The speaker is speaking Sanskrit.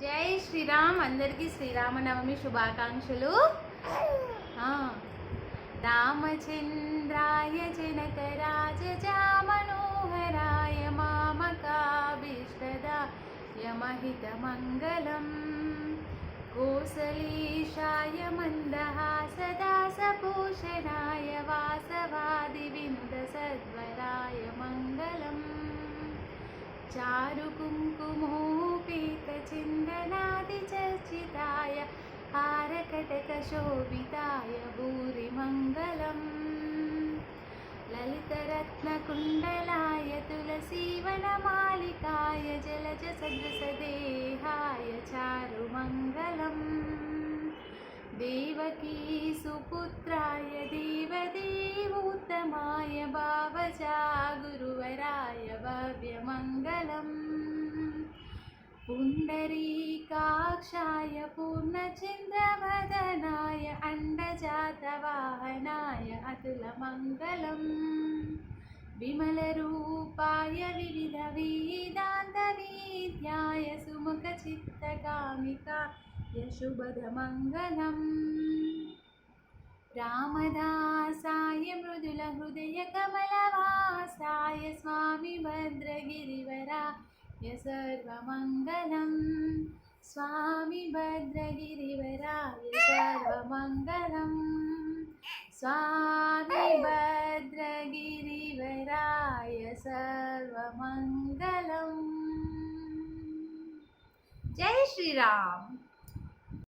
జై శ్రీరామ్. అందరికీ శ్రీరామనవమి శుభాకాంక్షలు. రామచంద్రాయ జనకరాజామనోహరాయ మామకాభీష్టదాయ మహితమంగళం కోసలేశాయ మందహాసదాసపోషణాయ వాసవాదివినుతసద్వరాయ మంగళం चारुकुङ्कुमोपेतचन्दनादिचर्चिताय हारकटकशोभिताय भूरिमङ्गलम् ललितरत्नकुण्डलाय तुलसीवनमालिकाय जलजसदृशदेहाय चारुमङ्गलम् देवकी सुपुत्राय देवदेवोत्तमाय भावजा गुरुवराय भव्यमङ्गलम् पुण्डरीकाक्षाय पूर्णचन्द्रवदनाय अण्डजातवाहनाय अतुलमङ्गलम् विमलरूपाय विविधवेदान्तवेद्याय सुमुखचित्तकामिकाय शुभदमङ्गलम् रामदासाय मृदुलहृदयकमलवासाय स्वामी भद्रगिरिवराय सर्वमङ्गलम् स्वामी भद्रगिरिवराय सर्वमङ्गलम् स्वामी भद्रगिरिवराय सर्वमङ्गलम्. जय श्रीराम.